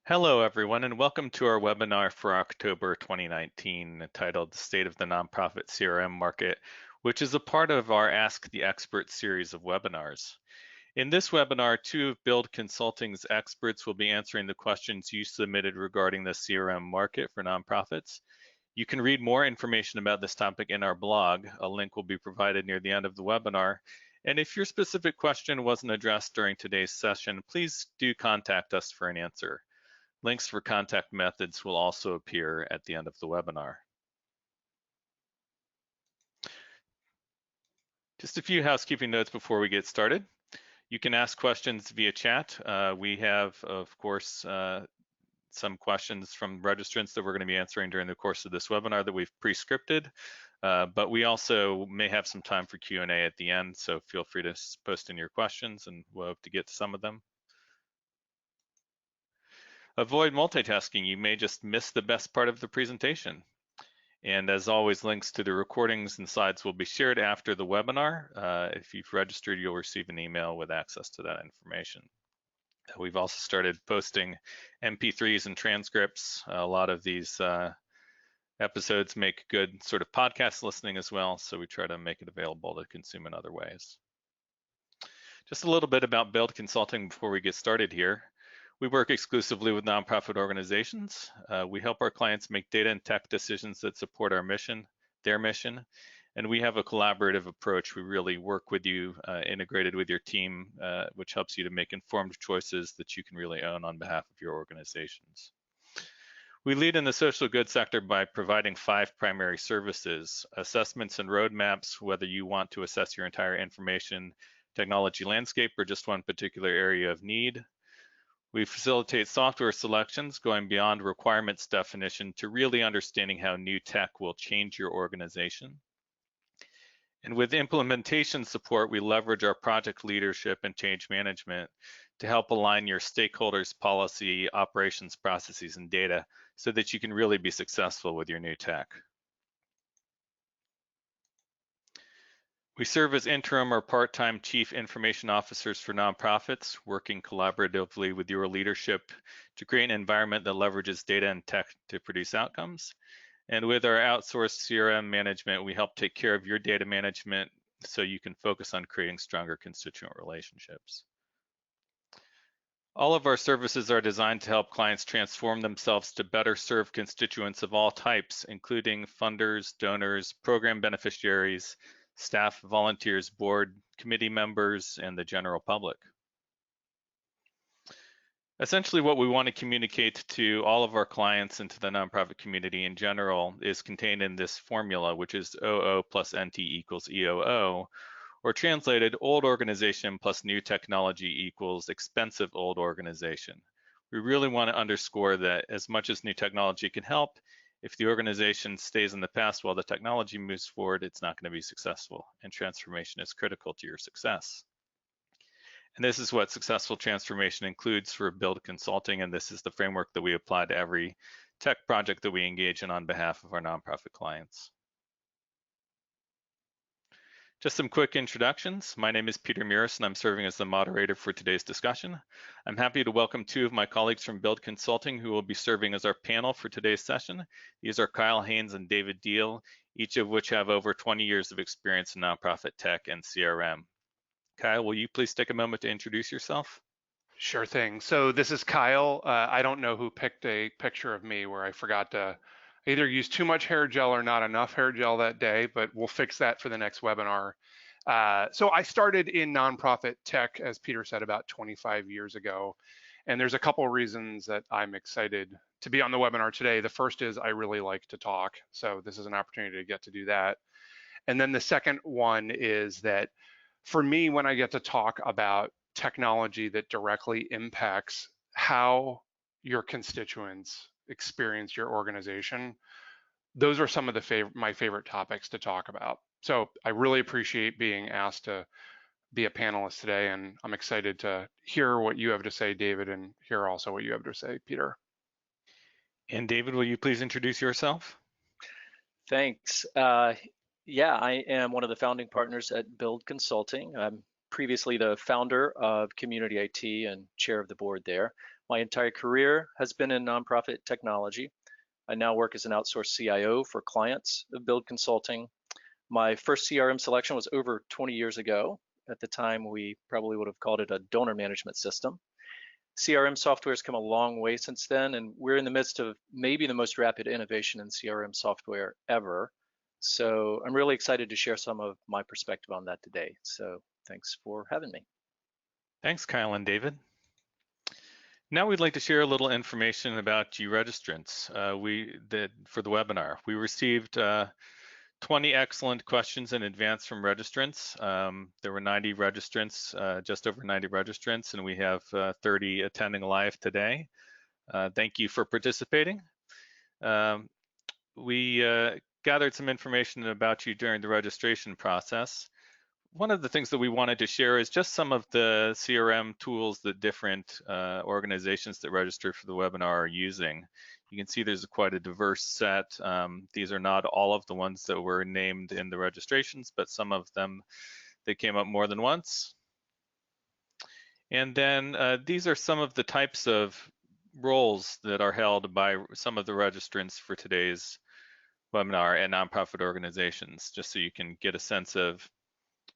Hello, everyone, and welcome to our webinar for October 2019 entitled The State of the Nonprofit CRM Market, which is a part of our Ask the Expert series of webinars. In this webinar, two of Build Consulting's experts will be answering the questions you submitted regarding the CRM market for nonprofits. You can read more information about this topic in our blog. A link will be provided near the end of the webinar. And if your specific question wasn't addressed during today's session, please do contact us for an answer. Links for contact methods will also appear at the end of the webinar. Just a few housekeeping notes before we get started. You can ask questions via chat. We have, of course, some questions from registrants that we're going to be answering during the course of this webinar that we've pre-scripted, but we also may have some time for Q&A at the end, so feel free to post in your questions and we'll hope to get to some of them. Avoid multitasking. You may just miss the best part of the presentation. And as always, links to the recordings and slides will be shared after the webinar. If you've registered, you'll receive an email with access to that information. We've also started posting MP3s and transcripts. A lot of these episodes make good sort of podcast listening as well, so we try to make it available to consume in other ways. Just a little bit about Build Consulting before we get started here. We work exclusively with nonprofit organizations. We help our clients make data and tech decisions that support our mission, their mission, and we have a collaborative approach. We really work with you, integrated with your team, which helps you to make informed choices that you can really own on behalf of your organizations. We lead in the social good sector by providing 5 primary services: assessments and roadmaps, whether you want to assess your entire information technology landscape or just one particular area of need. We facilitate software selections, going beyond requirements definition to really understanding how new tech will change your organization. And with implementation support, we leverage our project leadership and change management to help align your stakeholders' policy, operations, processes, and data so that you can really be successful with your new tech. We serve as interim or part-time chief information officers for nonprofits, working collaboratively with your leadership to create an environment that leverages data and tech to produce outcomes. And with our outsourced CRM management, we help take care of your data management so you can focus on creating stronger constituent relationships. All of our services are designed to help clients transform themselves to better serve constituents of all types, including funders, donors, program beneficiaries, staff, volunteers, board, committee members, and the general public. Essentially, what we want to communicate to all of our clients and to the nonprofit community in general is contained in this formula, which is OO plus NT equals EOO, or translated, old organization plus new technology equals expensive old organization. We really want to underscore that as much as new technology can help, if the organization stays in the past while the technology moves forward, it's not going to be successful, and transformation is critical to your success. And this is what successful transformation includes for Build Consulting, and this is the framework that we apply to every tech project that we engage in on behalf of our nonprofit clients. Just some quick introductions. My name is Peter Muris, and I'm serving as the moderator for today's discussion. I'm happy to welcome 2 of my colleagues from Build Consulting who will be serving as our panel for today's session. These are Kyle Haines and David Deal, each of which have over 20 years of experience in nonprofit tech and CRM. Kyle, will you please take a moment to introduce yourself? Sure thing. So this is Kyle. I don't know who picked a picture of me where I forgot to either use too much hair gel or not enough hair gel that day, but we'll fix that for the next webinar. So I started in nonprofit tech, as Peter said, about 25 years ago. And there's a couple of reasons that I'm excited to be on the webinar today. The first is I really like to talk. So this is an opportunity to get to do that. And then the second one is that for me, when I get to talk about technology that directly impacts how your constituents experience your organization, those are some of my favorite topics to talk about. So I really appreciate being asked to be a panelist today, and I'm excited to hear what you have to say, David, and hear also what you have to say, Peter. And David, will you please introduce yourself? Thanks. Yeah, I am one of the founding partners at Build Consulting. I'm previously the founder of Community IT and chair of the board there. My entire career has been in nonprofit technology. I now work as an outsourced CIO for clients of Build Consulting. My first CRM selection was over 20 years ago. At the time, we probably would have called it a donor management system. CRM software has come a long way since then, and we're in the midst of maybe the most rapid innovation in CRM software ever. So I'm really excited to share some of my perspective on that today. So thanks for having me. Thanks, Kyle and David. Now we'd like to share a little information about you registrants for the webinar. We received 20 excellent questions in advance from registrants. There were 90 registrants, just over 90 registrants, and we have 30 attending live today. Thank you for participating. We gathered some information about you during the registration process. One of the things that we wanted to share is just some of the CRM tools that different organizations that registered for the webinar are using. You can see there's quite a diverse set. These are not all of the ones that were named in the registrations, but some of them that came up more than once. And then these are some of the types of roles that are held by some of the registrants for today's webinar and nonprofit organizations, just so you can get a sense of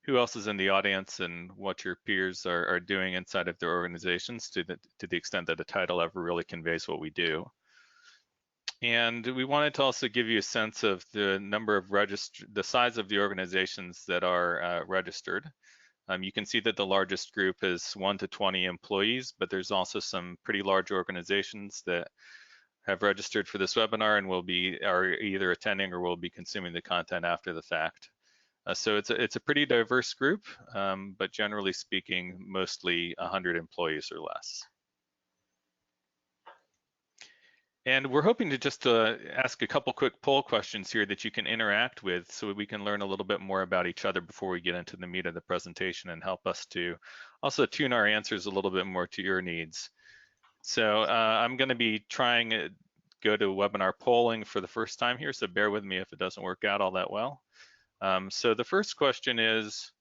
who else is in the audience and what your peers are doing inside of their organizations to the extent that a title ever really conveys what we do. And we wanted to also give you a sense of the number of the size of the organizations that are registered. You can see that the largest group is 1 to 20 employees, but there's also some pretty large organizations that have registered for this webinar and are either attending or will be consuming the content after the fact. So it's a pretty diverse group, but generally speaking, mostly 100 employees or less. And we're hoping to just ask a couple quick poll questions here that you can interact with so we can learn a little bit more about each other before we get into the meat of the presentation and help us to also tune our answers a little bit more to your needs. So I'm going to be trying to go to webinar polling for the first time here, so bear with me if it doesn't work out all that well. So the first question is,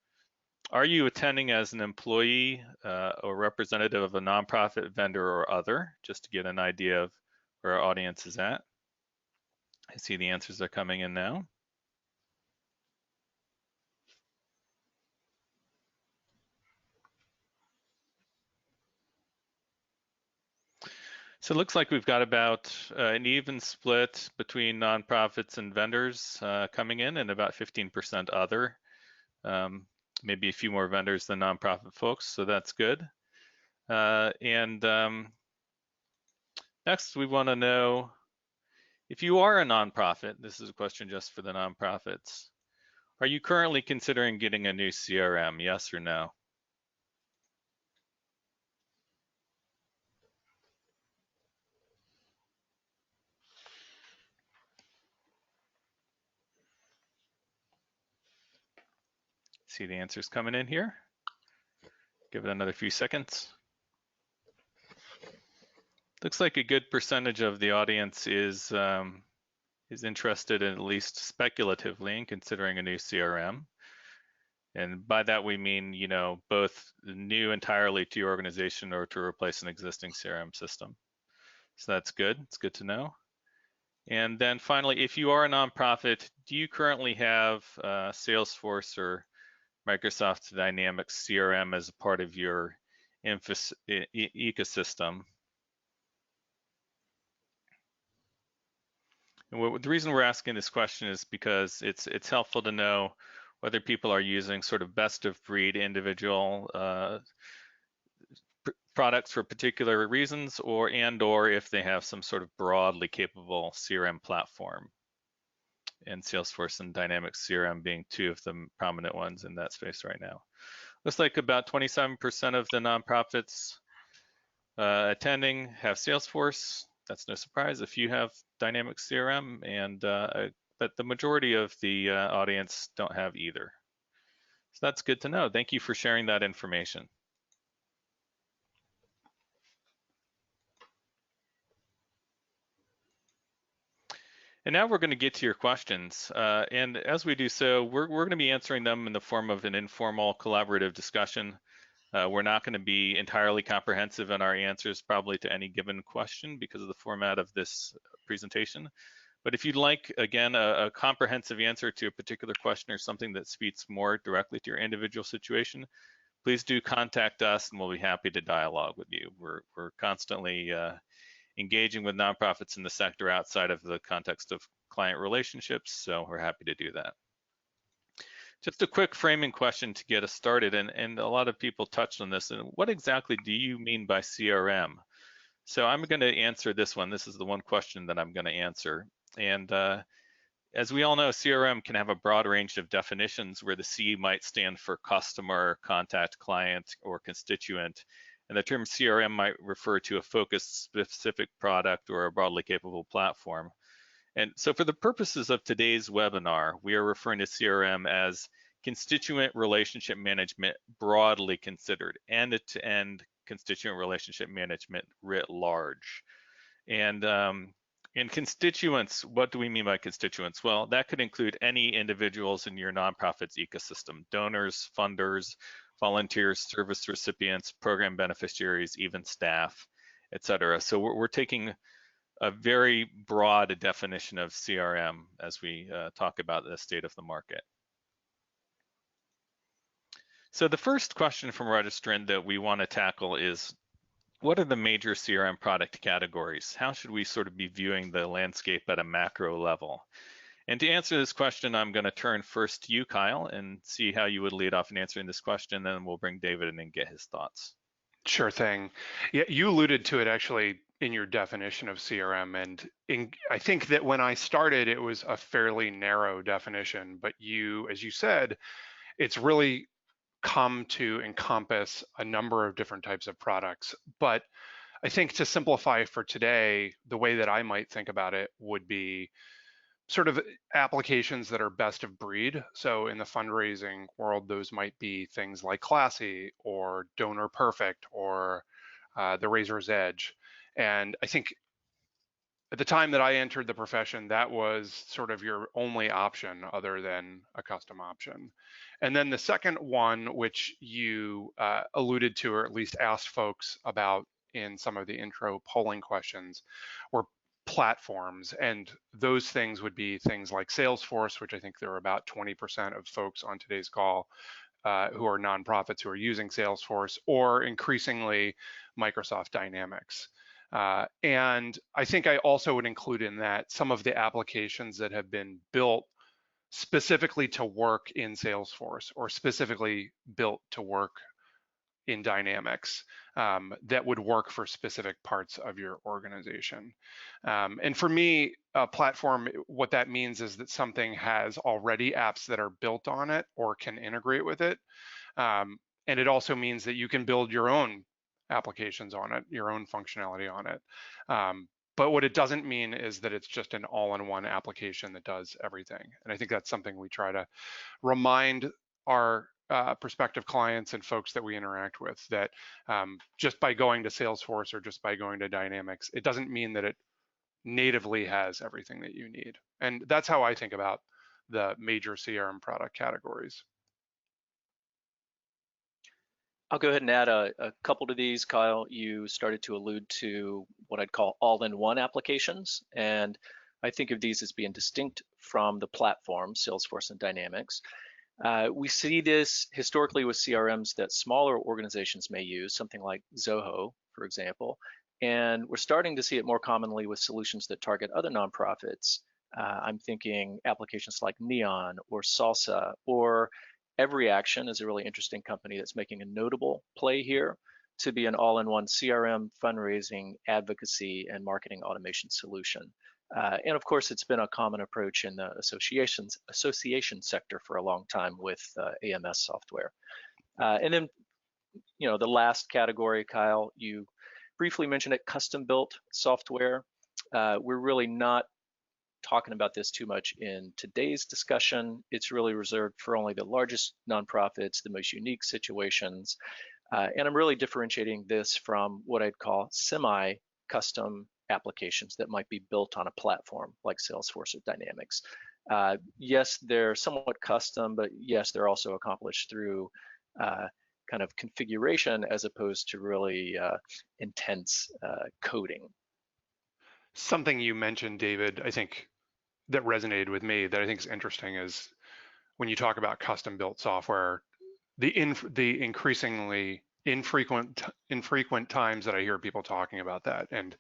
are you attending as an employee or representative of a nonprofit, vendor, or other, just to get an idea of where our audience is at? I see the answers are coming in now. So it looks like we've got about an even split between nonprofits and vendors coming in, and about 15% other. Maybe a few more vendors than nonprofit folks, so that's good. Next, we want to know if you are a nonprofit. This is a question just for the nonprofits. Are you currently considering getting a new CRM? Yes or no? See the answers coming in here. Give it another few seconds. Looks like a good percentage of the audience is interested in, at least speculatively, in considering a new CRM. And by that we mean, you know, both new entirely to your organization or to replace an existing CRM system. So that's good. It's good to know. And then finally, if you are a nonprofit, do you currently have Salesforce or Microsoft Dynamics CRM as a part of your ecosystem? And the reason we're asking this question is because it's helpful to know whether people are using sort of best of breed individual products for particular reasons, or if they have some sort of broadly capable CRM platform. And Salesforce and Dynamics CRM being two of the prominent ones in that space right now. Looks like about 27% of the nonprofits attending have Salesforce. That's no surprise if you have Dynamics CRM, but the majority of the audience don't have either. So that's good to know. Thank you for sharing that information. And now we're going to get to your questions. And as we do so, we're going to be answering them in the form of an informal collaborative discussion. We're not going to be entirely comprehensive in our answers probably to any given question because of the format of this presentation. But if you'd like, again, a comprehensive answer to a particular question or something that speaks more directly to your individual situation, please do contact us and we'll be happy to dialogue with you. We're constantly engaging with nonprofits in the sector outside of the context of client relationships, so we're happy to do that. Just a quick framing question to get us started, and a lot of people touched on this. And what exactly do you mean by CRM? So I'm going to answer this one. This is the one question that I'm going to answer. And as we all know, CRM can have a broad range of definitions where the C might stand for customer, contact, client, or constituent. And the term CRM might refer to a focused specific product or a broadly capable platform. And so for the purposes of today's webinar, we are referring to CRM as constituent relationship management broadly considered, end-to-end constituent relationship management writ large. And in constituents, what do we mean by constituents? Well, that could include any individuals in your nonprofit's ecosystem: donors, funders, volunteers, service recipients, program beneficiaries, even staff, et cetera. So we're taking a very broad definition of CRM as we talk about the state of the market. So the first question from registrant that we want to tackle is, what are the major CRM product categories? How should we sort of be viewing the landscape at a macro level? And to answer this question, I'm going to turn first to you, Kyle, and see how you would lead off in answering this question. Then we'll bring David in and get his thoughts. Sure thing. Yeah, you alluded to it actually in your definition of CRM. And I think that when I started, it was a fairly narrow definition, but as you said, it's really come to encompass a number of different types of products. But I think to simplify for today, the way that I might think about it would be sort of applications that are best of breed. So in the fundraising world, those might be things like Classy or Donor Perfect or the Razor's Edge. And I think at the time that I entered the profession, that was sort of your only option other than a custom option. And then the second one, which you alluded to, or at least asked folks about in some of the intro polling questions, were platforms. And those things would be things like Salesforce, which I think there are about 20% of folks on today's call who are nonprofits who are using Salesforce, or increasingly Microsoft Dynamics. And I think I also would include in that some of the applications that have been built specifically to work in Salesforce, or specifically built to work in Dynamics, that would work for specific parts of your organization. And for me, a platform, what that means is that something has already apps that are built on it or can integrate with it. And it also means that you can build your own applications on it, your own functionality on it. But what it doesn't mean is that it's just an all-in-one application that does everything. And I think that's something we try to remind our prospective clients and folks that we interact with, that just by going to Salesforce or just by going to Dynamics, it doesn't mean that it natively has everything that you need. And that's how I think about the major CRM product categories. I'll go ahead and add a couple to these. Kyle, you started to allude to what I'd call all-in-one applications. And I think of these as being distinct from the platforms, Salesforce and Dynamics. We see this historically with CRMs that smaller organizations may use, something like Zoho, for example. And we're starting to see it more commonly with solutions that target other nonprofits. I'm thinking applications like Neon or Salsa, or Every Action is a really interesting company that's making a notable play here to be an all-in-one CRM, fundraising, advocacy, and marketing automation solution. And of course, it's been a common approach in the association sector for a long time with AMS software. And then, the last category, Kyle, you briefly mentioned it, custom-built software. We're really not talking about this too much in today's discussion. It's really reserved for only the largest nonprofits, the most unique situations. And I'm really differentiating this from what I'd call semi-custom applications that might be built on a platform like Salesforce or Dynamics. Yes, they're somewhat custom, but yes, they're also accomplished through kind kind of configuration as opposed to really intense coding. Something you mentioned, David, I think that resonated with me that I think is interesting is when you talk about custom built software, the increasingly infrequent times that I hear people talking about that, and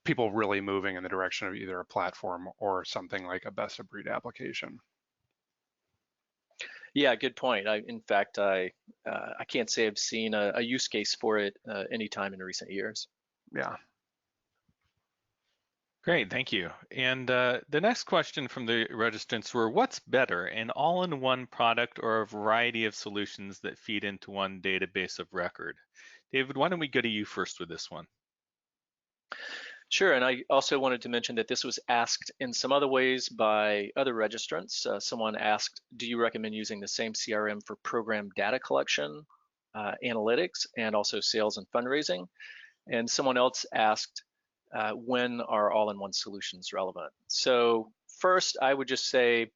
people really moving in the direction of either a platform or something like a best of breed application. Yeah, good point. In fact, I can't say I've seen a use case for it anytime in recent years. Yeah. Great, thank you. And the next question from the registrants were, what's better, an all-in-one product or a variety of solutions that feed into one database of record? David, why don't we go to you first with this one? Sure, and I also wanted to mention that this was asked in some other ways by other registrants. Someone asked, do you recommend using the same CRM for program data collection, analytics, and also sales and fundraising? And someone else asked, when are all-in-one solutions relevant? So first, I would just say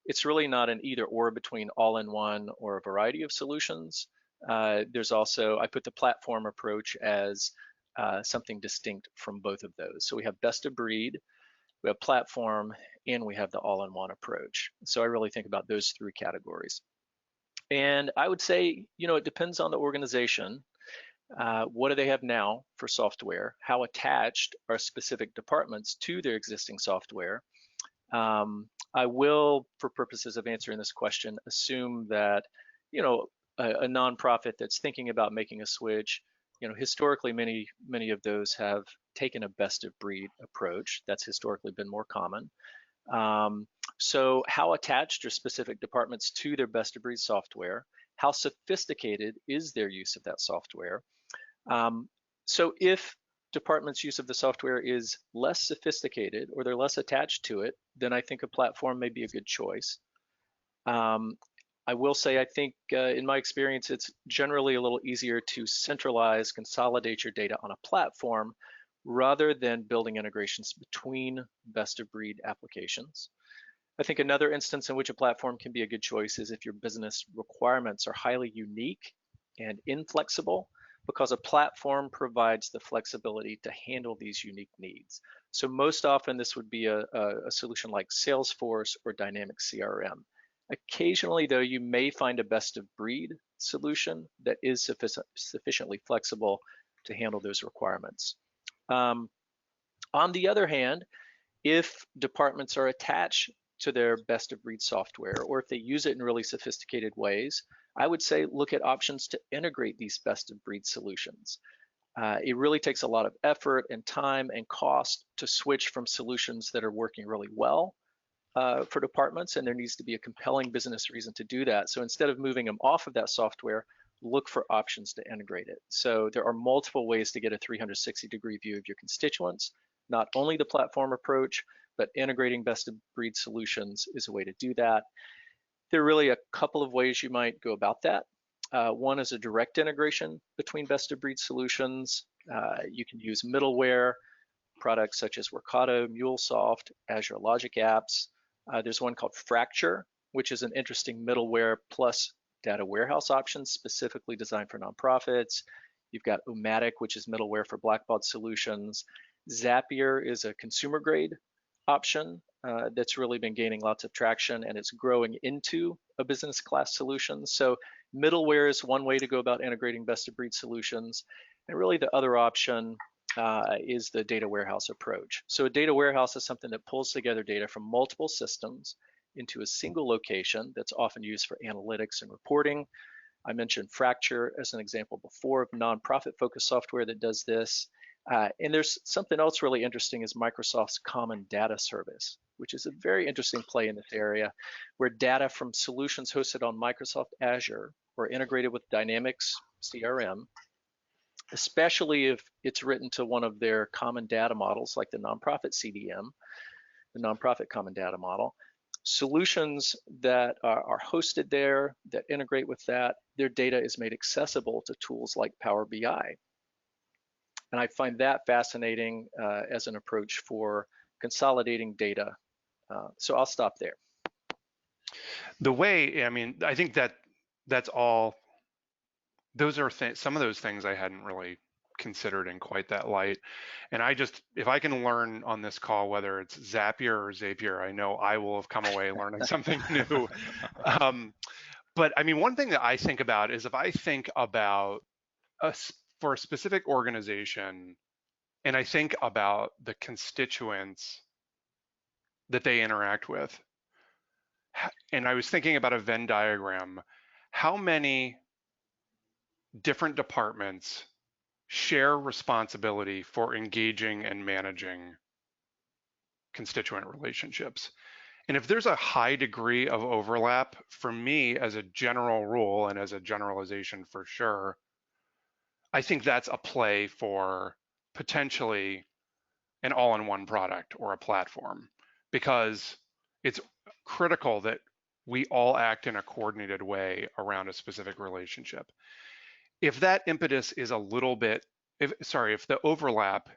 it's really not an either or between all-in-one or a variety of solutions. There's also, I put the platform approach as something distinct from both of those. So we have best of breed, we have platform, and we have the all-in-one approach. So I really think about those three categories. And I would say, it depends on the organization. What do they have now for software? How attached are specific departments to their existing software? I will, for purposes of answering this question, assume that, a nonprofit that's thinking about making a switch, historically many of those have taken a best of breed approach. That's historically been more common. So how attached are specific departments to their best of breed software? How sophisticated is their use of that software? So if departments' use of the software is less sophisticated or they're less attached to it, then I think a platform may be a good choice. I will say, I think in my experience, it's generally a little easier to centralize, consolidate your data on a platform rather than building integrations between best of breed applications. I think another instance in which a platform can be a good choice is if your business requirements are highly unique and inflexible, because a platform provides the flexibility to handle these unique needs. So most often this would be a solution like Salesforce or Dynamic CRM. Occasionally, though, you may find a best of breed solution that is sufficiently flexible to handle those requirements. On the other hand, if departments are attached to their best of breed software, or if they use it in really sophisticated ways, I would say look at options to integrate these best of breed solutions. It really takes a lot of effort and time and cost to switch from solutions that are working really well for departments, and there needs to be a compelling business reason to do that. So instead of moving them off of that software, look for options to integrate it. So there are multiple ways to get a 360-degree view of your constituents, not only the platform approach, but integrating best of breed solutions is a way to do that. There are really a couple of ways you might go about that. One is a direct integration between best of breed solutions. You can use middleware, products such as Workato, MuleSoft, Azure Logic Apps. There's one called Fracture, which is an interesting middleware plus data warehouse option specifically designed for nonprofits. You've got Omatic, which is middleware for blackboard solutions. Zapier is a consumer grade option that's really been gaining lots of traction, and it's growing into a business class solution. So middleware is one way to go about integrating best of breed solutions. And really the other option is the data warehouse approach. So a data warehouse is something that pulls together data from multiple systems into a single location that's often used for analytics and reporting. I mentioned Fracture as an example before of nonprofit-focused software that does this. And there's something else really interesting is Microsoft's Common Data Service, which is a very interesting play in this area, where data from solutions hosted on Microsoft Azure or integrated with Dynamics CRM, especially if it's written to one of their common data models like the nonprofit CDM, the nonprofit common data model. Solutions that are hosted there, that integrate with that, their data is made accessible to tools like Power BI. And I find that fascinating as an approach for consolidating data. So I'll stop there. The way, I mean, I think that that's all those are some of those things I hadn't really considered in quite that light. And if I can learn on this call, whether it's Zapier or Zapier, I know I will have come away learning something new. But I mean, one thing that I think about is if I think about for a specific organization, and I think about the constituents that they interact with, and I was thinking about a Venn diagram, how many different departments share responsibility for engaging and managing constituent relationships? And if there's a high degree of overlap, for me as a general rule and as a generalization for sure, I think that's a play for potentially an all-in-one product or a platform, because it's critical that we all act in a coordinated way around a specific relationship. If that impetus is a little bit, if the overlap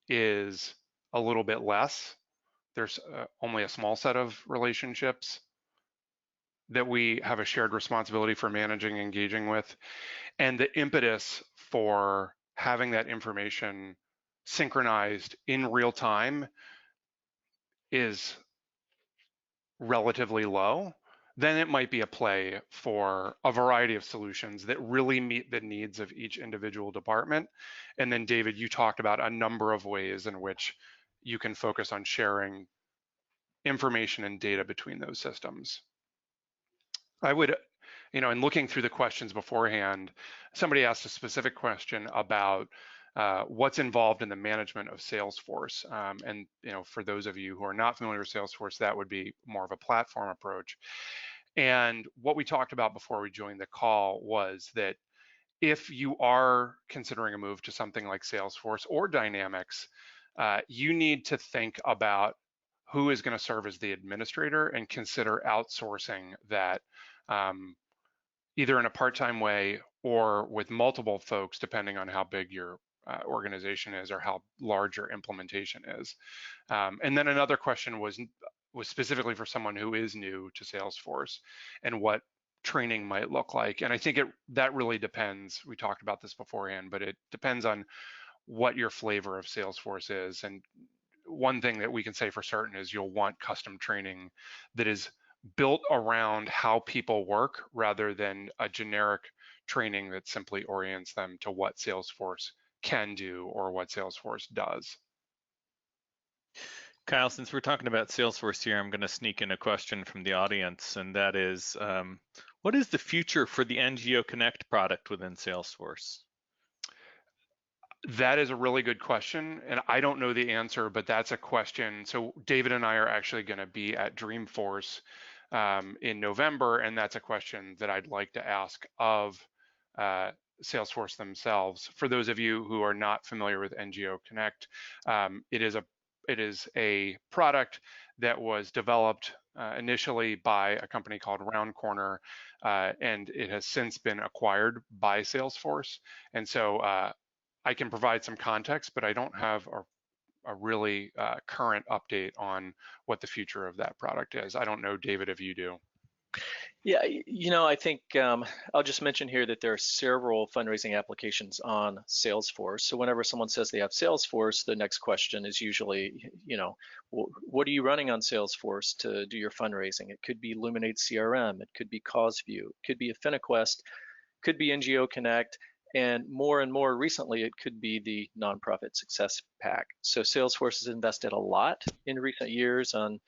is a little bit less, there's only a small set of relationships that we have a shared responsibility for managing, engaging with, and the impetus for having that information synchronized in real time is relatively low, then it might be a play for a variety of solutions that really meet the needs of each individual department. And then David, you talked about a number of ways in which you can focus on sharing information and data between those systems. I would, in looking through the questions beforehand, somebody asked a specific question about what's involved in the management of Salesforce. And for those of you who are not familiar with Salesforce, that would be more of a platform approach. And what we talked about before we joined the call was that if you are considering a move to something like Salesforce or Dynamics, you need to think about who is going to serve as the administrator and consider outsourcing that either in a part-time way or with multiple folks, depending on how big your organization is or how large your implementation is. And then another question was specifically for someone who is new to Salesforce and what training might look like. And I think that really depends. We talked about this beforehand, but it depends on what your flavor of Salesforce is. And one thing that we can say for certain is you'll want custom training that is built around how people work rather than a generic training that simply orients them to what Salesforce can do or what Salesforce does. Kyle, since we're talking about Salesforce here, I'm going to sneak in a question from the audience, and that is, what is the future for the NGO Connect product within Salesforce? That is a really good question, and I don't know the answer, but that's a question. So David and I are actually going to be at Dreamforce in November, and that's a question that I'd like to ask of Salesforce themselves. For those of you who are not familiar with NGO Connect, it is a product that was developed initially by a company called Round Corner, and it has since been acquired by Salesforce. And so I can provide some context, but I don't have a really current update on what the future of that product is. I don't know, David, if you do. Yeah, I think I'll just mention here that there are several fundraising applications on Salesforce. So whenever someone says they have Salesforce, the next question is usually, what are you running on Salesforce to do your fundraising? It could be Luminate CRM, it could be CauseView, it could be Affinequest, could be NGO Connect, and more recently, it could be the Nonprofit Success Pack. So Salesforce has invested a lot in recent years on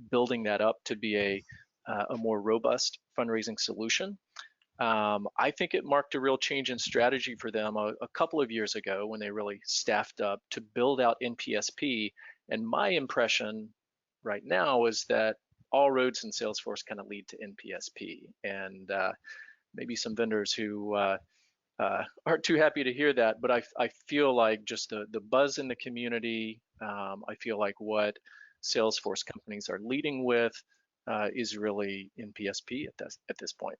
building that up to be a more robust fundraising solution. I think it marked a real change in strategy for them a couple of years ago when they really staffed up to build out NPSP. And my impression right now is that all roads in Salesforce kind of lead to NPSP. And maybe some vendors who aren't too happy to hear that, but I feel like just the buzz in the community, I feel like what Salesforce companies are leading with is really in PSP at this point.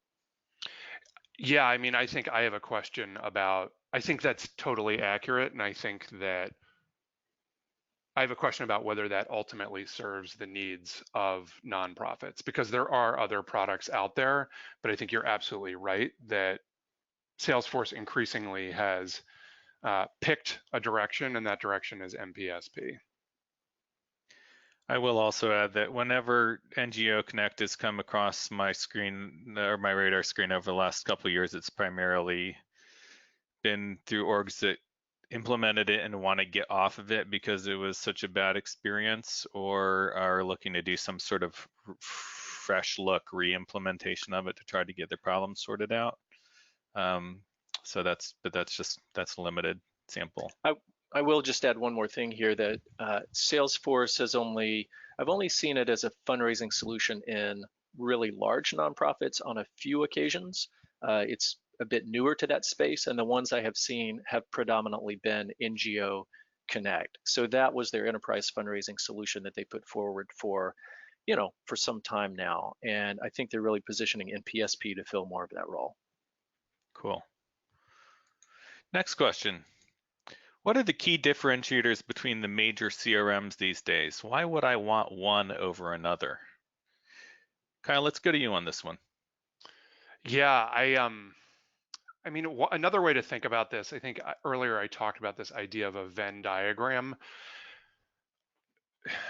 Yeah, I mean, I think I have a question about, I think that's totally accurate. And I think that I have a question about whether that ultimately serves the needs of nonprofits, because there are other products out there, but I think you're absolutely right that Salesforce increasingly has picked a direction, and that direction is MPSP. I will also add that whenever NGO Connect has come across my screen or my radar screen over the last couple of years, it's primarily been through orgs that implemented it and want to get off of it because it was such a bad experience, or are looking to do some sort of fresh look re-implementation of it to try to get the problem sorted out. So that's a limited sample. I will just add one more thing here, that Salesforce I've only seen it as a fundraising solution in really large nonprofits on a few occasions. It's a bit newer to that space, and the ones I have seen have predominantly been NGO Connect. So that was their enterprise fundraising solution that they put forward for some time now. And I think they're really positioning NPSP to fill more of that role. Cool. Next question. What are the key differentiators between the major CRMs these days? Why would I want one over another? Kyle, let's go to you on this one. Yeah, I mean, another way to think about this, I think earlier I talked about this idea of a Venn diagram.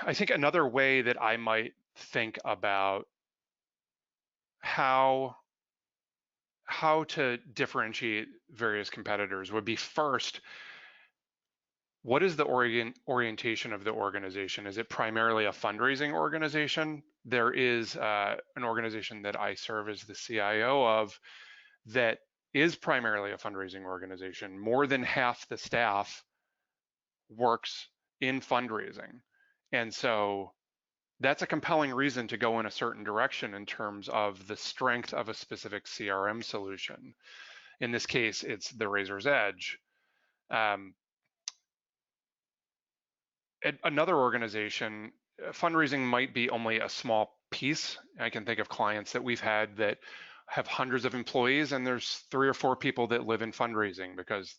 I think another way that I might think about how to differentiate various competitors would be, first, what is the orientation of the organization? Is it primarily a fundraising organization? There is an organization that I serve as the CIO of that is primarily a fundraising organization. More than half the staff works in fundraising. And so that's a compelling reason to go in a certain direction in terms of the strength of a specific CRM solution. In this case, it's the Razor's Edge. At another organization, fundraising might be only a small piece. I can think of clients that we've had that have hundreds of employees, and there's 3 or 4 people that live in fundraising because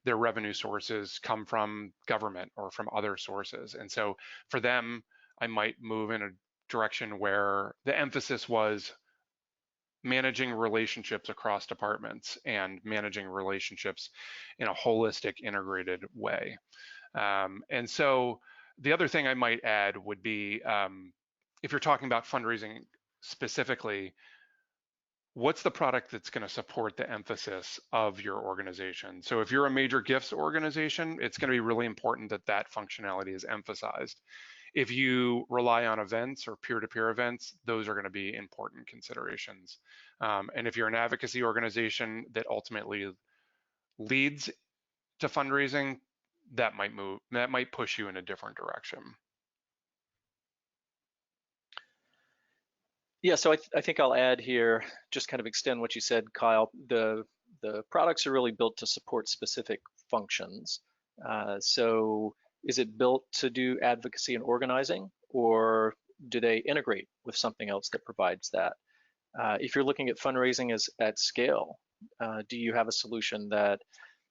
their revenue sources come from government or from other sources. And so for them, I might move in a direction where the emphasis was managing relationships across departments and managing relationships in a holistic, integrated way. And so the other thing I might add would be, if you're talking about fundraising specifically, what's the product that's going to support the emphasis of your organization? So if you're a major gifts organization, it's going to be really important that that functionality is emphasized. If you rely on events or peer-to-peer events, those are going to be important considerations. And if you're an advocacy organization that ultimately leads to fundraising, that might push you in a different direction. Yeah, so I think I'll add here, just kind of extend what you said, Kyle. The products are really built to support specific functions. So is it built to do advocacy and organizing, or do they integrate with something else that provides that? If you're looking at fundraising as at scale, do you have a solution that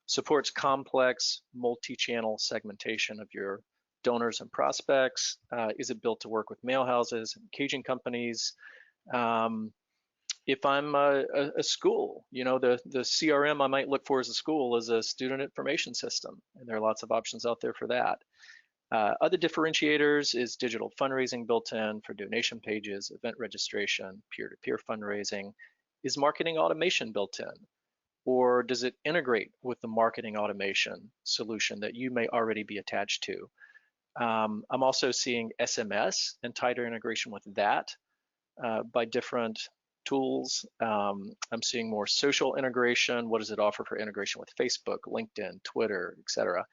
supports complex multi-channel segmentation of your donors and prospects? Is it built to work with mail houses and caging companies? If I'm a school, the CRM I might look for as a school is a student information system, and there are lots of options out there for that. Other differentiators is digital fundraising built in for donation pages, event registration, peer-to-peer fundraising. Is marketing automation built in? Or does it integrate with the marketing automation solution that you may already be attached to? I'm also seeing SMS and tighter integration with that by different tools. I'm seeing more social integration. What does it offer for integration with Facebook, LinkedIn, Twitter, etc.?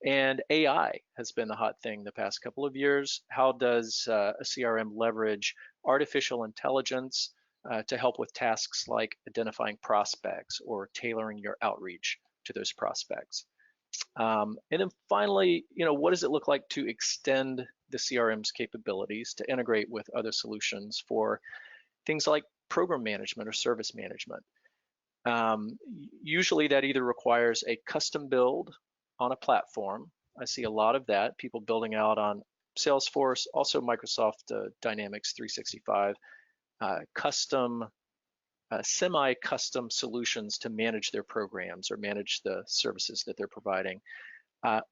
And AI has been the hot thing the past couple of years. How does a CRM leverage artificial intelligence to help with tasks like identifying prospects or tailoring your outreach to those prospects? And then finally, what does it look like to extend the CRM's capabilities to integrate with other solutions for things like program management or service management? Usually that either requires a custom build on a platform. I see a lot of that, people building out on Salesforce, also Microsoft Dynamics 365, custom semi-custom solutions to manage their programs or manage the services that they're providing.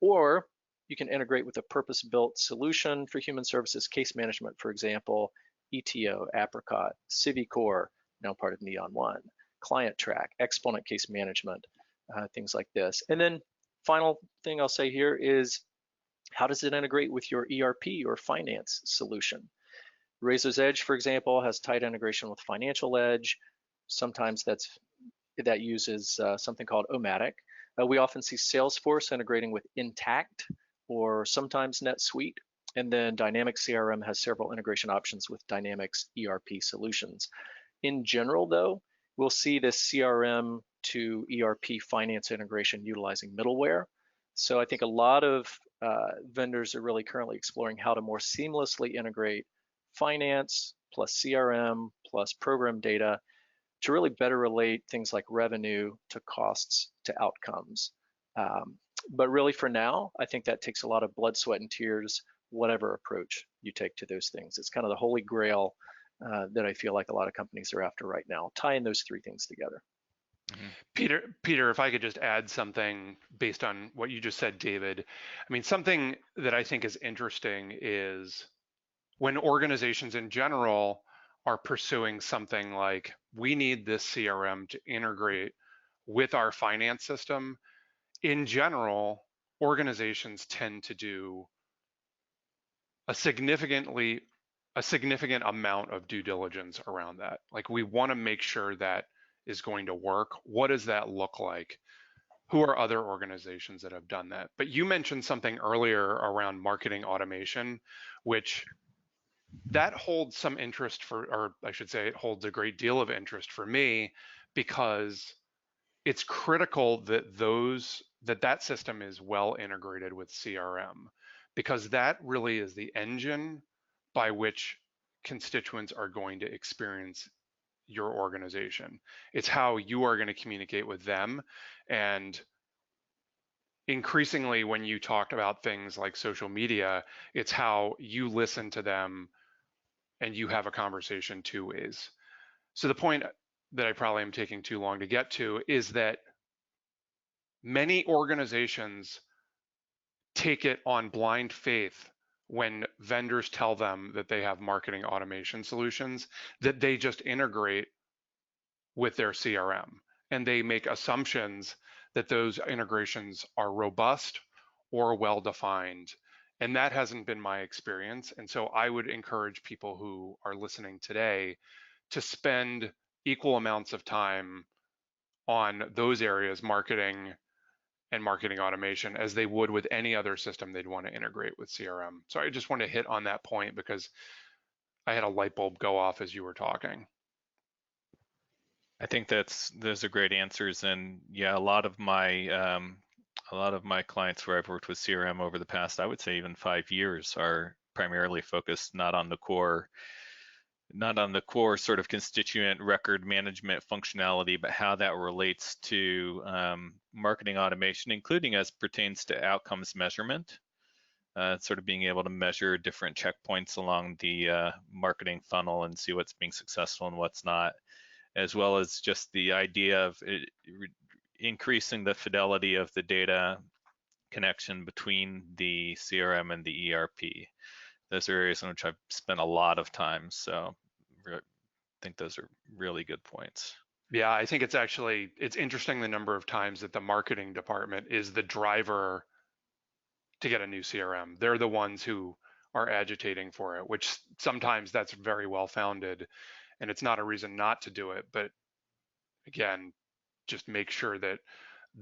Or you can integrate with a purpose-built solution for human services case management, for example, ETO, Apricot, Civicor, now part of Neon One, Client Track, Exponent case management, things like this. And then final thing I'll say here is, how does it integrate with your ERP or finance solution? Razor's Edge, for example, has tight integration with Financial Edge. Sometimes that uses something called Omatic. We often see Salesforce integrating with Intact or sometimes NetSuite. And then Dynamics CRM has several integration options with Dynamics ERP solutions. In general, though, we'll see this CRM to ERP finance integration utilizing middleware. So I think a lot of vendors are really currently exploring how to more seamlessly integrate finance plus CRM plus program data to really better relate things like revenue to costs to outcomes. But really for now, I think that takes a lot of blood, sweat, and tears, whatever approach you take to those things. It's kind of the holy grail that I feel like a lot of companies are after right now, tying those three things together. Mm-hmm. Peter, if I could just add something based on what you just said, David. I mean, something that I think is interesting is when organizations in general are pursuing something like, we need this CRM to integrate with our finance system, in general, organizations tend to do a significant amount of due diligence around that. Like, we want to make sure that is going to work. What does that look like? Who are other organizations that have done that? But you mentioned something earlier around marketing automation, which that holds some interest or I should say it holds a great deal of interest for me, because it's critical that that system is well integrated with CRM, because that really is the engine by which constituents are going to experience your organization. It's how you are going to communicate with them. And increasingly, when you talked about things like social media, it's how you listen to them and you have a conversation two ways. So the point that I probably am taking too long to get to is that many organizations take it on blind faith when vendors tell them that they have marketing automation solutions, that they just integrate with their CRM. And they make assumptions that those integrations are robust or well-defined. And that hasn't been my experience. And so I would encourage people who are listening today to spend equal amounts of time on those areas, marketing and marketing automation, as they would with any other system they'd want to integrate with CRM. So I just want to hit on that point because I had a light bulb go off as you were talking. I think those are great answers, and yeah, a lot of my clients where I've worked with CRM over the past, I would say even 5 years, are primarily focused not on the core sort of constituent record management functionality, but how that relates to marketing automation, including as pertains to outcomes measurement, sort of being able to measure different checkpoints along the marketing funnel and see what's being successful and what's not, as well as just the idea of increasing the fidelity of the data connection between the CRM and the ERP. Those are areas in which I've spent a lot of time, so I think those are really good points. Yeah, I think it's interesting the number of times that the marketing department is the driver to get a new CRM. They're the ones who are agitating for it, which sometimes that's very well founded, and it's not a reason not to do it. But again, just make sure that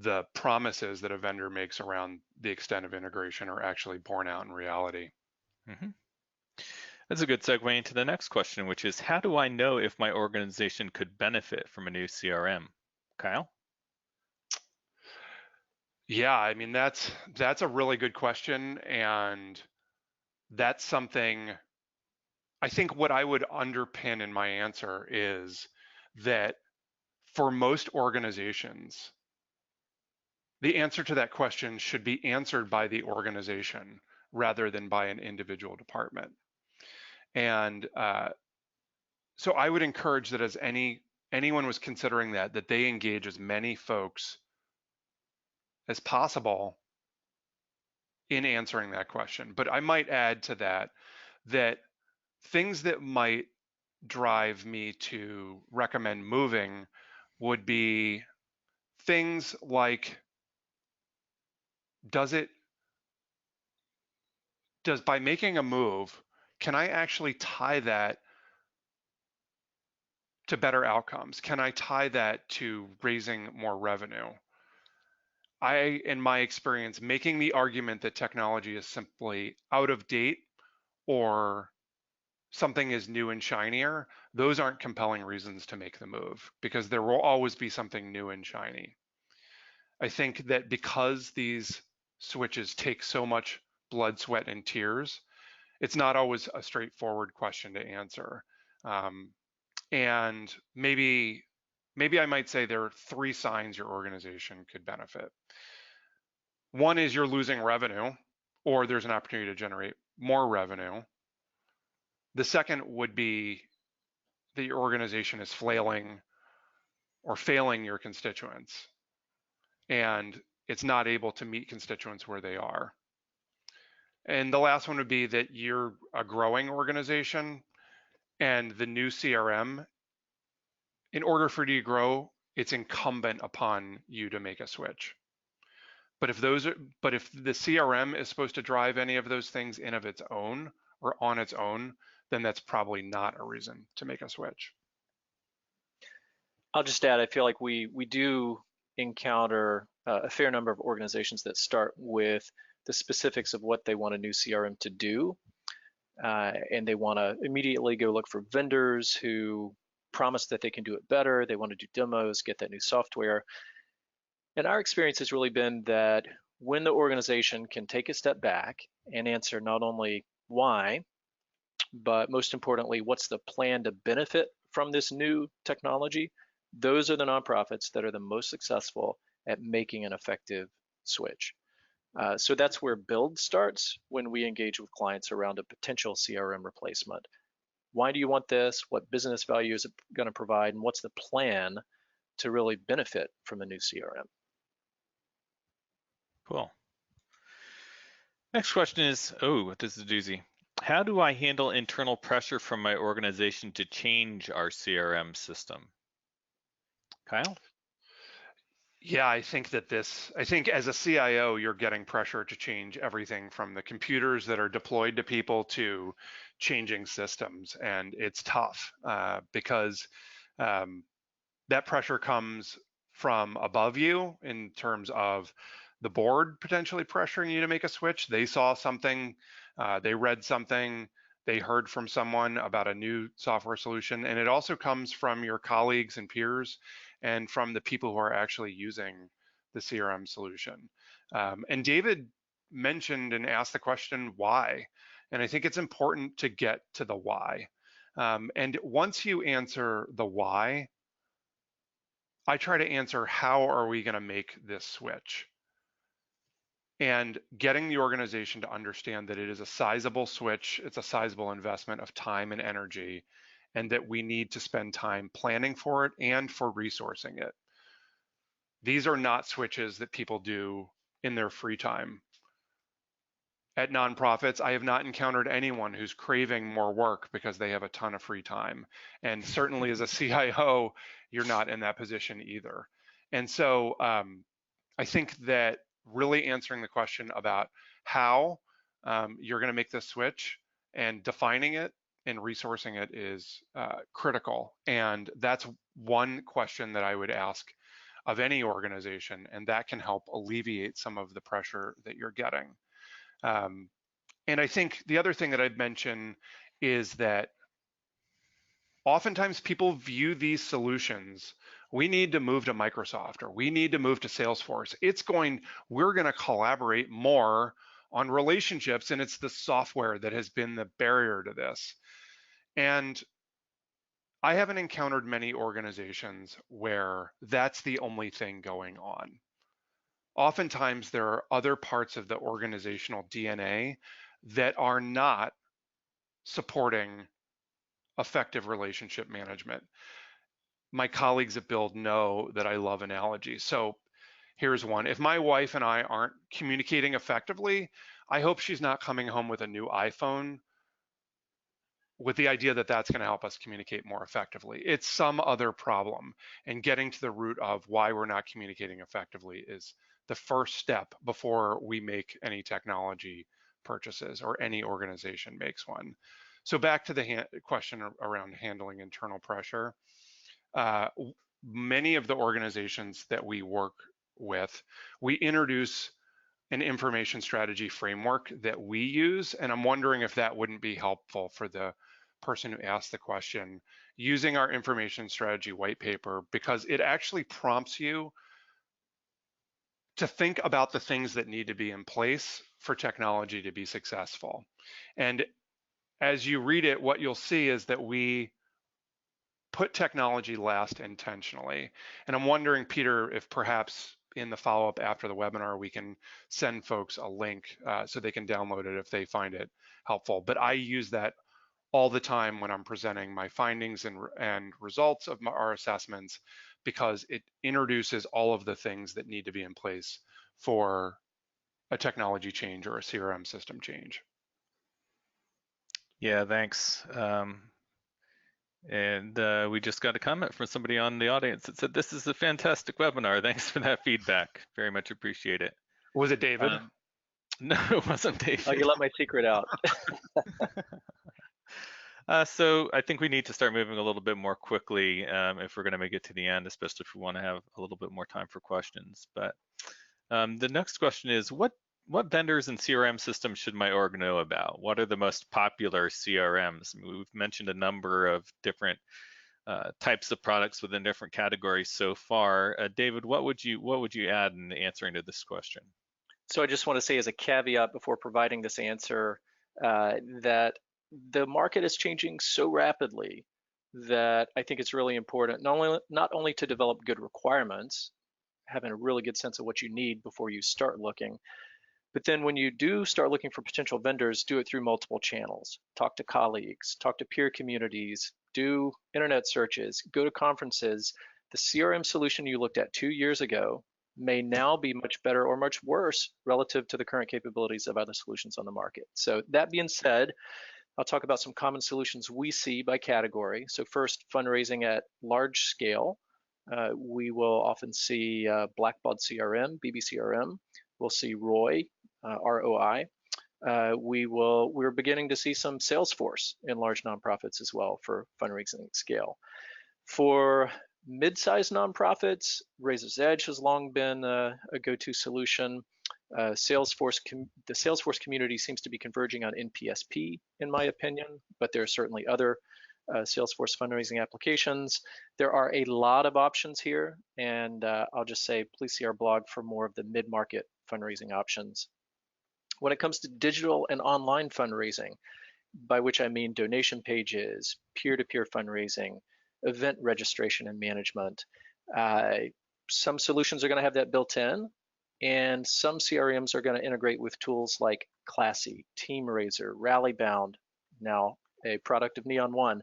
the promises that a vendor makes around the extent of integration are actually borne out in reality. Mm-hmm. That's a good segue into the next question, which is, how do I know if my organization could benefit from a new CRM? Kyle? Yeah, I mean, that's a really good question. And that's something, I think what I would underpin in my answer is that for most organizations, the answer to that question should be answered by the organization rather than by an individual department. And so I would encourage that as any anyone was considering that they engage as many folks as possible in answering that question. But I might add to that things that might drive me to recommend moving would be things like, does by making a move, can I actually tie that to better outcomes? Can I tie that to raising more revenue? In my experience, making the argument that technology is simply out of date or something is new and shinier, those aren't compelling reasons to make the move, because there will always be something new and shiny. I think that because these switches take so much blood, sweat, and tears, it's not always a straightforward question to answer. And maybe I might say there are 3 signs your organization could benefit. One is you're losing revenue, or there's an opportunity to generate more revenue. The second would be that your organization is flailing or failing your constituents, and it's not able to meet constituents where they are. And the last one would be that you're a growing organization, and the new CRM, in order for you to grow, it's incumbent upon you to make a switch. But if the CRM is supposed to drive any of those things in of its own or on its own, then that's probably not a reason to make a switch. I'll just add, I feel like we do encounter a fair number of organizations that start with the specifics of what they want a new CRM to do. And they want to immediately go look for vendors who promise that they can do it better. They want to do demos, get that new software. And our experience has really been that when the organization can take a step back and answer not only why, but most importantly, what's the plan to benefit from this new technology, those are the nonprofits that are the most successful at making an effective switch. So that's where build starts when we engage with clients around a potential CRM replacement. Why do you want this? What business value is it going to provide? And what's the plan to really benefit from the new CRM? Cool. Next question is, oh, this is a doozy. How do I handle internal pressure from my organization to change our CRM system? Kyle? Yeah, I think as a CIO, you're getting pressure to change everything from the computers that are deployed to people to changing systems. And it's tough because that pressure comes from above you in terms of the board potentially pressuring you to make a switch. They saw something, they read something, they heard from someone about a new software solution. And it also comes from your colleagues and peers and from the people who are actually using the CRM solution. And David mentioned and asked the question, why? And I think it's important to get to the why. And once you answer the why, I try to answer, how are we going to make this switch? And getting the organization to understand that it is a sizable switch, it's a sizable investment of time and energy, and that we need to spend time planning for it and for resourcing it. These are not switches that people do in their free time. At nonprofits, I have not encountered anyone who's craving more work because they have a ton of free time. And certainly as a CIO, you're not in that position either. And so I think that really answering the question about how you're going to make this switch and defining it and resourcing it is critical. And that's one question that I would ask of any organization, and that can help alleviate some of the pressure that you're getting. And I think the other thing that I'd mention is that oftentimes people view these solutions, we need to move to Microsoft or we need to move to Salesforce. We're going to collaborate more on relationships, and it's the software that has been the barrier to this. And I haven't encountered many organizations where that's the only thing going on. Oftentimes there are other parts of the organizational DNA that are not supporting effective relationship management. my colleagues at Build know that I love analogies. So here's one. If my wife and I aren't communicating effectively, I hope she's not coming home with a new iPhone with the idea that that's going to help us communicate more effectively. It's some other problem, and getting to the root of why we're not communicating effectively is the first step before we make any technology purchases or any organization makes one. So back to the question around handling internal pressure. Many of the organizations that we work with, we introduce an information strategy framework that we use, and I'm wondering if that wouldn't be helpful for the person who asked the question, using our information strategy white paper, because it actually prompts you to think about the things that need to be in place for technology to be successful. And as you read it, what you'll see is that we put technology last intentionally. And I'm wondering, Peter, if perhaps in the follow-up after the webinar, we can send folks a link so they can download it if they find it helpful. But I use that all the time when I'm presenting my findings and results of our assessments, because it introduces all of the things that need to be in place for a technology change or a CRM system change. Yeah, thanks. And we just got a comment from somebody on the audience that said, this is a fantastic webinar. Thanks for that feedback. Very much appreciate it. Was it David? No, it wasn't David. Oh, you let my secret out. So I think we need to start moving a little bit more quickly if we're going to make it to the end, especially if we want to have a little bit more time for questions. But the next question is, what vendors and CRM systems should my org know about? What are the most popular CRMs? I mean, we've mentioned a number of different types of products within different categories so far. David, what would you add in answering to this question? So I just want to say as a caveat before providing this answer that the market is changing so rapidly that I think it's really important not only to develop good requirements, having a really good sense of what you need before you start looking, but then when you do start looking for potential vendors, do it through multiple channels. Talk to colleagues, talk to peer communities, do internet searches, go to conferences. The CRM solution you looked at 2 years ago may now be much better or much worse relative to the current capabilities of other solutions on the market. So that being said, I'll talk about some common solutions we see by category. So first, fundraising at large scale. We will often see Blackbaud CRM, BBCRM. We'll see ROI, ROI. We're beginning to see some Salesforce in large nonprofits as well for fundraising at scale. For mid-sized nonprofits, Razor's Edge has long been a go-to solution. The Salesforce community seems to be converging on NPSP, in my opinion, but there are certainly other Salesforce fundraising applications. There are a lot of options here, and I'll just say, please see our blog for more of the mid-market fundraising options. When it comes to digital and online fundraising, by which I mean donation pages, peer-to-peer fundraising, event registration and management, some solutions are going to have that built in, and some CRMs are going to integrate with tools like Classy, TeamRaiser, Rallybound, now a product of Neon One,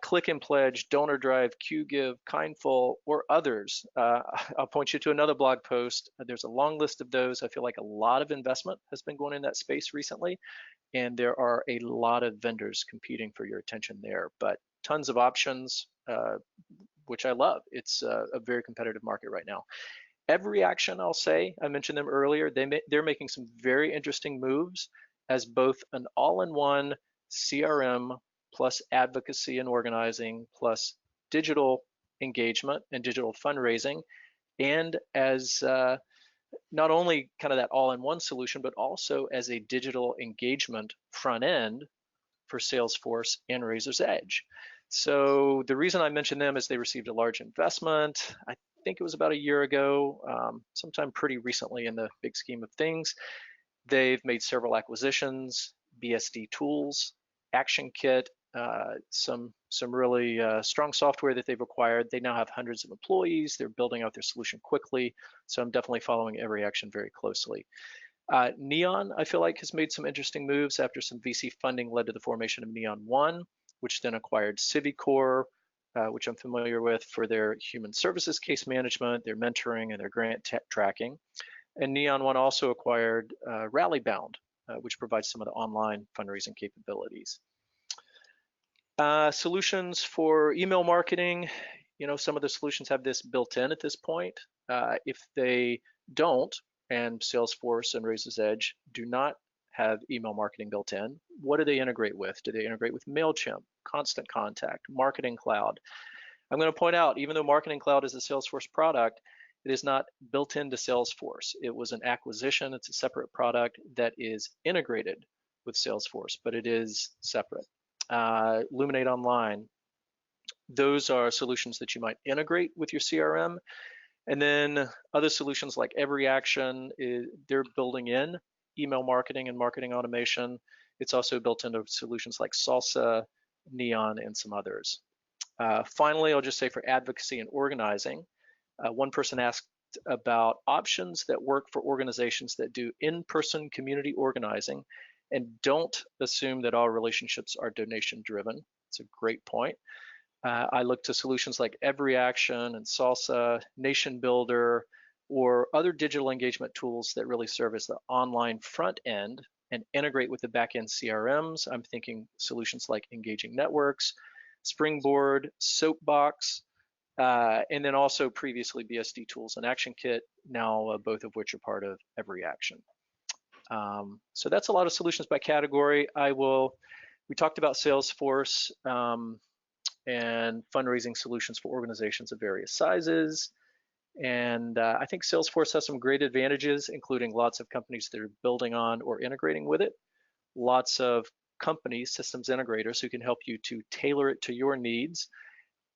Click and Pledge, Donor Drive, QGive, Kindful, or others. I'll point you to another blog post. There's a long list of those. I feel like a lot of investment has been going in that space recently, and there are a lot of vendors competing for your attention there, but tons of options, which I love. It's a very competitive market right now. Every action, I'll say, I mentioned them earlier, they're making some very interesting moves as both an all-in-one CRM plus advocacy and organizing plus digital engagement and digital fundraising, and as not only kind of that all-in-one solution, but also as a digital engagement front end for Salesforce and Razor's Edge. So the reason I mentioned them is they received a large investment. I think it was about a year ago, sometime pretty recently in the big scheme of things. They've made several acquisitions, BSD Tools, Action Kit, some really strong software that they've acquired. They now have hundreds of employees. They're building out their solution quickly. So I'm definitely following every action very closely. Neon, I feel like, has made some interesting moves after some VC funding led to the formation of Neon One, which then acquired Civicor, which I'm familiar with for their human services case management, their mentoring, and their grant tracking. And Neon One also acquired Rallybound, which provides some of the online fundraising capabilities. Solutions for email marketing, some of the solutions have this built in at this point. If they don't, and Salesforce and Raiser's Edge do not have email marketing built in, what do they integrate with? Do they integrate with MailChimp, Constant Contact, Marketing Cloud? I'm going to point out, even though Marketing Cloud is a Salesforce product, it is not built into Salesforce. It was an acquisition. It's a separate product that is integrated with Salesforce, but it is separate. Luminate Online, those are solutions that you might integrate with your CRM. And then other solutions like Every Action, they're building in email marketing and marketing automation. It's also built into solutions like Salsa, Neon, and some others. Finally, I'll just say for advocacy and organizing, one person asked about options that work for organizations that do in-person community organizing and don't assume that all relationships are donation driven. It's a great point. I look to solutions like Every Action and Salsa, Nation Builder, or other digital engagement tools that really serve as the online front end and integrate with the back-end CRMs. I'm thinking solutions like Engaging Networks, Springboard, Soapbox, and then also previously BSD tools and ActionKit, now both of which are part of Every Action. So that's a lot of solutions by category. We talked about Salesforce and fundraising solutions for organizations of various sizes. And I think Salesforce has some great advantages, including lots of companies that are building on or integrating with it, lots of companies, systems integrators who can help you to tailor it to your needs,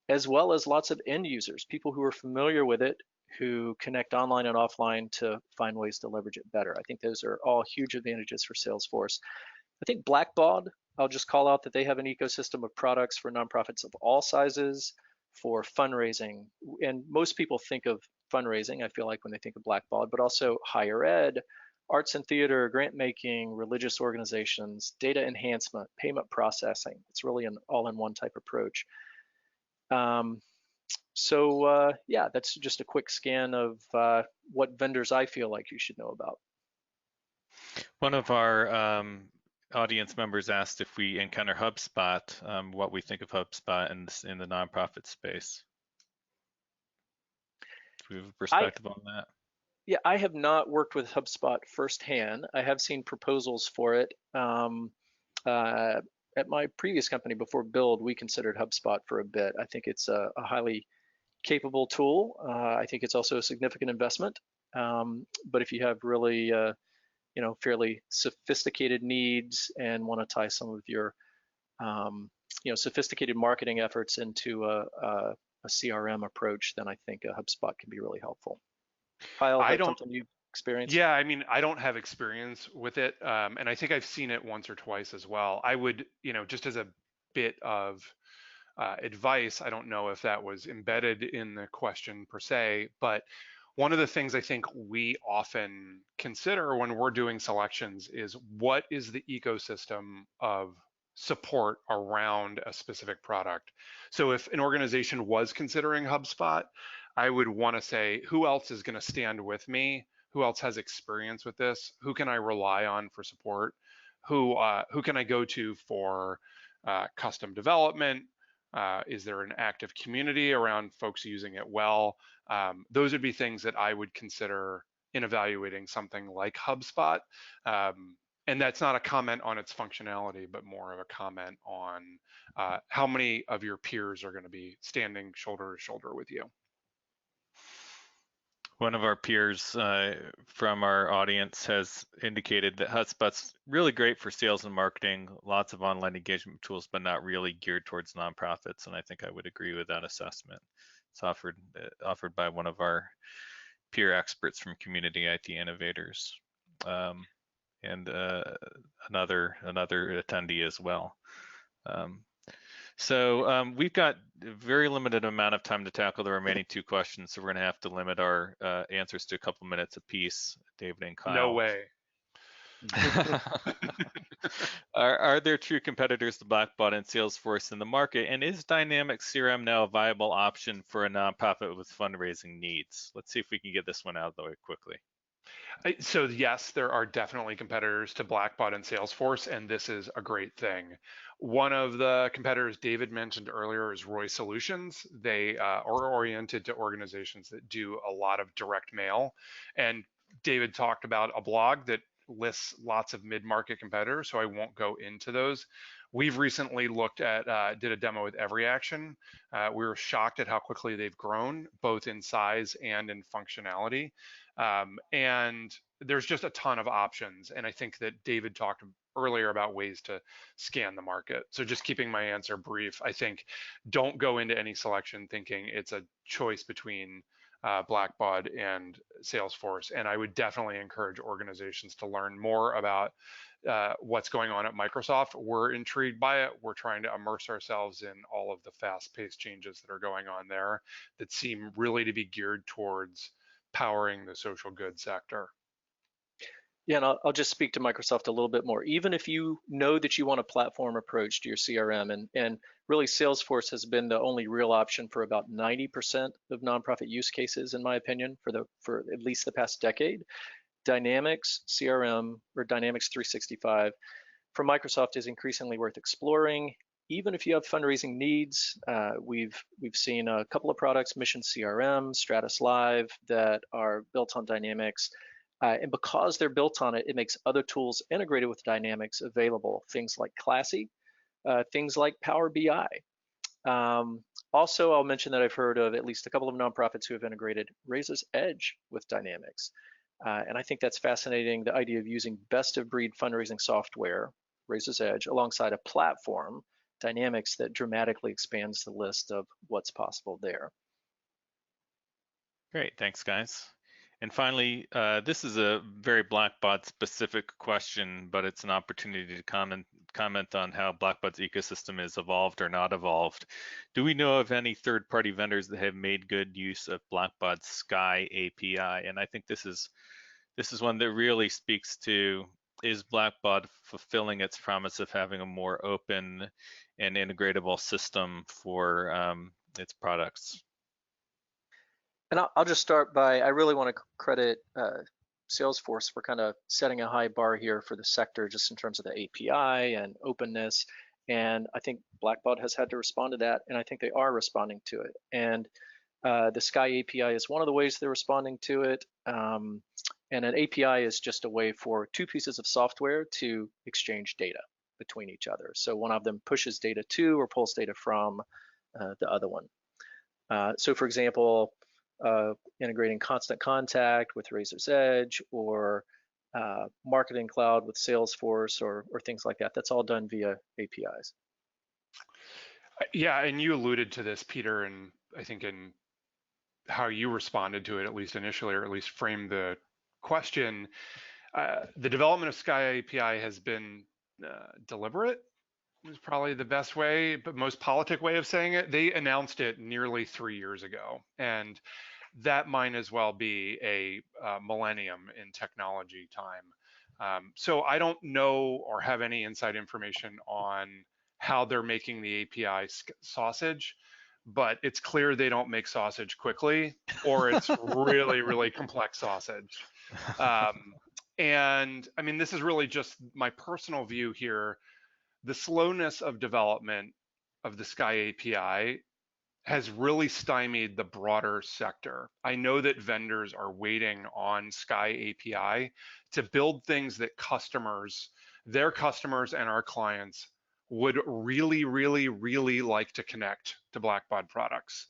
as well as lots of end users, people who are familiar with it, who connect online and offline to find ways to leverage it better. I think those are all huge advantages for Salesforce. I think Blackbaud, I'll just call out that they have an ecosystem of products for nonprofits of all sizes for fundraising. And most people think of fundraising, I feel like, when they think of Blackbaud, but also higher ed, arts and theater, grant making, religious organizations, data enhancement, payment processing. It's really an all-in-one type approach. Yeah, that's just a quick scan of what vendors I feel like you should know about. One of our audience members asked if we encounter HubSpot, what we think of HubSpot in the nonprofit space. Do we have a perspective on that? Yeah, I have not worked with HubSpot firsthand. I have seen proposals for it. At my previous company before Build, we considered HubSpot for a bit. I think it's a highly capable tool. I think it's also a significant investment. But if you have really fairly sophisticated needs and want to tie some of your sophisticated marketing efforts into a CRM approach, then I think a HubSpot can be really helpul. Kyle, is that something you've experienced? Yeah, I mean, I don't have experience with it, and I think I've seen it once or twice as well. I would, just as a bit of advice, I don't know if that was embedded in the question per se, but one of the things I think we often consider when we're doing selections is what is the ecosystem of support around a specific product. So if an organization was considering HubSpot, I would want to say, who else is going to stand with me? Who else has experience with this? Who can I rely on for support? Who can I go to for custom development? Is there an active community around folks using it well? Those would be things that I would consider in evaluating something like HubSpot. And that's not a comment on its functionality, but more of a comment on how many of your peers are going to be standing shoulder to shoulder with you. One of our peers from our audience has indicated that HubSpot's really great for sales and marketing, lots of online engagement tools, but not really geared towards nonprofits. And I think I would agree with that assessment. It's offered by one of our peer experts from Community IT Innovators, and another attendee as well. So we've got a very limited amount of time to tackle the remaining two questions, so we're going to have to limit our answers to a couple minutes apiece, David and Kyle. No way. Are there true competitors to Blackbaud and Salesforce in the market? And is Dynamics CRM now a viable option for a nonprofit with fundraising needs? Let's see if we can get this one out of the way quickly. So yes, there are definitely competitors to Blackbaud and Salesforce, and this is a great thing. One of the competitors David mentioned earlier is Roy Solutions. They are oriented to organizations that do a lot of direct mail. And David talked about a blog that lists lots of mid-market competitors, so I won't go into those. We've recently looked at, did a demo with Every Action. We were shocked at how quickly they've grown, both in size and in functionality. And there's just a ton of options. And I think that David talked earlier about ways to scan the market. So just keeping my answer brief, I think don't go into any selection thinking it's a choice between Blackbaud and Salesforce. And I would definitely encourage organizations to learn more about what's going on at Microsoft. We're intrigued by it. We're trying to immerse ourselves in all of the fast-paced changes that are going on there that seem really to be geared towards powering the social good sector. Yeah, and I'll just speak to Microsoft a little bit more. Even if you know that you want a platform approach to your CRM, and really Salesforce has been the only real option for about 90% of nonprofit use cases, in my opinion, for at least the past decade. Dynamics CRM or Dynamics 365 from Microsoft is increasingly worth exploring. Even if you have fundraising needs, we've seen a couple of products, Mission CRM, Stratus Live, that are built on Dynamics. And because they're built on it, it makes other tools integrated with Dynamics available, things like Classy, things like Power BI. Also, I'll mention that I've heard of at least a couple of nonprofits who have integrated Razor's Edge with Dynamics. And I think that's fascinating, the idea of using best of breed fundraising software, Razor's Edge, alongside a platform, Dynamics, that dramatically expands the list of what's possible there. Great, thanks guys. And finally, this is a very Blackbaud specific question, but it's an opportunity to comment on how Blackbaud's ecosystem is evolved or not evolved. Do we know of any third-party vendors that have made good use of Blackbaud's Sky API? And I think this is one that really speaks to, is Blackbaud fulfilling its promise of having a more open and integratable system for its products? And I'll just start by, I really want to credit Salesforce for kind of setting a high bar here for the sector, just in terms of the API and openness. And I think Blackbaud has had to respond to that, and I think they are responding to it. And the Sky API is one of the ways they're responding to it. And an API is just a way for two pieces of software to exchange data between each other. So one of them pushes data to or pulls data from the other one. So for example, integrating Constant Contact with Razor's Edge, or Marketing Cloud with Salesforce, or things like that. That's all done via APIs. Yeah, and you alluded to this, Peter, and I think in how you responded to it, at least initially, or at least framed the question. The development of Sky API has been deliberate, is probably the best way, but most politic way of saying it. They announced it nearly 3 years ago, and that might as well be a millennium in technology time. So I don't know or have any inside information on how they're making the API sausage, but it's clear they don't make sausage quickly, or it's really, really complex sausage. And I mean, this is really just my personal view here. The slowness of development of the Sky API has really stymied the broader sector. I know that vendors are waiting on Sky API to build things that customers, their customers and our clients would really, really, really like to connect to Blackbaud products.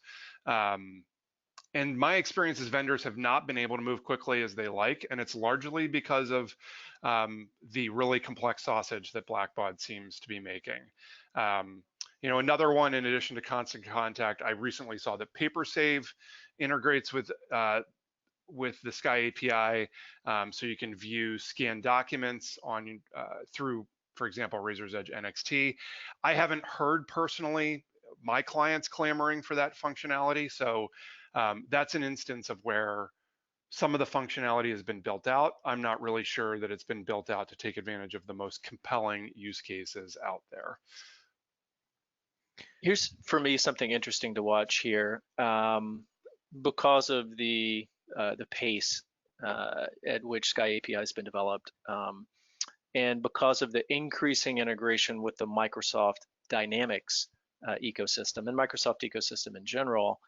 And my experience is vendors have not been able to move quickly as they like, and it's largely because of the really complex sausage that Blackbaud seems to be making. You know, another one, in addition to Constant Contact, I recently saw that PaperSave integrates with the Sky API, so you can view scanned documents on through, for example, Razor's Edge NXT. I haven't heard personally my clients clamoring for that functionality, so that's an instance of where some of the functionality has been built out. I'm not really sure that it's been built out to take advantage of the most compelling use cases out there. Here's for me something interesting to watch here, because of the pace at which Sky API has been developed, and because of the increasing integration with the Microsoft Dynamics ecosystem and Microsoft ecosystem in general.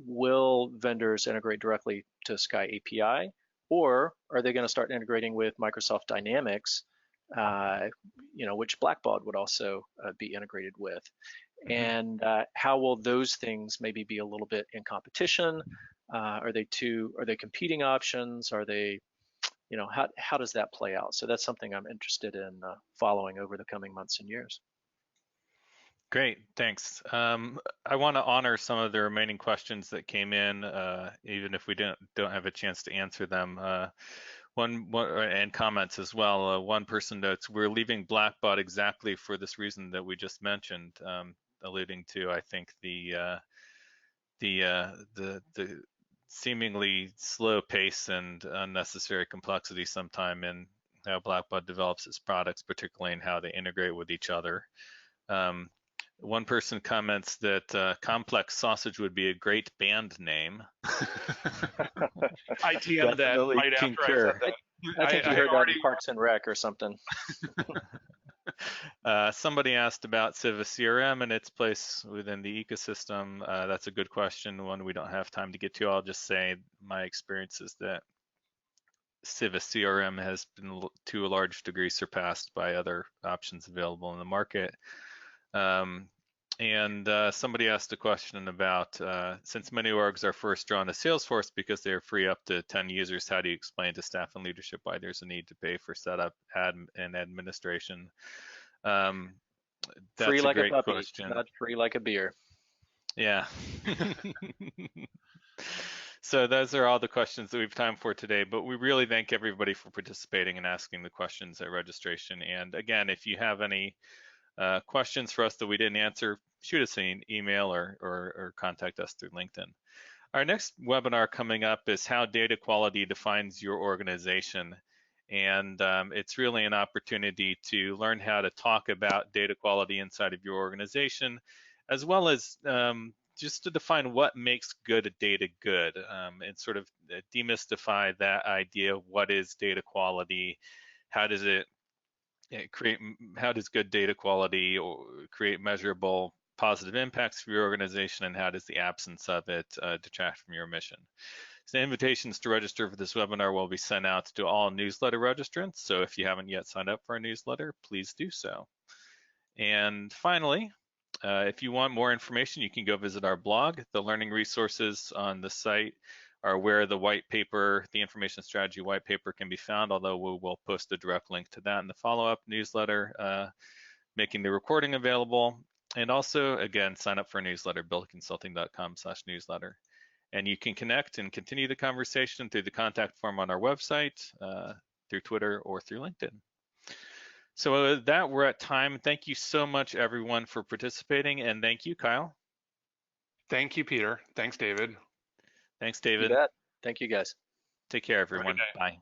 Will vendors integrate directly to Sky API, or are they going to start integrating with Microsoft Dynamics, which Blackbaud would also be integrated with? And how will those things maybe be a little bit in competition? Are they competing options? Are they, how does that play out? So that's something I'm interested in following over the coming months and years. Great, thanks. I want to honor some of the remaining questions that came in, even if we don't have a chance to answer them. And comments as well. One person notes, we're leaving Blackbaud exactly for this reason that we just mentioned, alluding to, I think, the seemingly slow pace and unnecessary complexity sometime in how Blackbaud develops its products, particularly in how they integrate with each other. One person comments that Complex Sausage would be a great band name. I TM'd that right after I said that. I think you heard that in Parks and Rec or something. Somebody asked about Civa CRM and its place within the ecosystem. That's a good question, one we don't have time to get to. I'll just say my experience is that Civa CRM has been to a large degree surpassed by other options available in the market. Somebody asked a question about, since many orgs are first drawn to Salesforce because they are free up to 10 users, how do you explain to staff and leadership why there's a need to pay for setup, and administration? That's free like a great puppy, question. not free like a beer. Yeah. So those are all the questions that we have time for today, but we really thank everybody for participating and asking the questions at registration. And again, if you have any questions for us that we didn't answer, shoot us an email or contact us through LinkedIn. Our next webinar coming up is how data quality defines your organization. And it's really an opportunity to learn how to talk about data quality inside of your organization, as well as just to define what makes good data good, and sort of demystify that idea of what is data quality, how does good data quality or create measurable positive impacts for your organization, and how does the absence of it detract from your mission? So invitations to register for this webinar will be sent out to all newsletter registrants. So if you haven't yet signed up for our newsletter, please do so. And finally, if you want more information, you can go visit our blog. The learning resources on the site are where the white paper, the information strategy white paper, can be found, although we will post a direct link to that in the follow-up newsletter, making the recording available. And also, again, sign up for a newsletter, buildconsulting.com/newsletter. And you can connect and continue the conversation through the contact form on our website, through Twitter, or through LinkedIn. So with that, we're at time. Thank you so much, everyone, for participating, and thank you, Kyle. Thank you, Peter. Thanks, David. Thanks, David. You bet. Thank you, guys. Take care, everyone. Bye.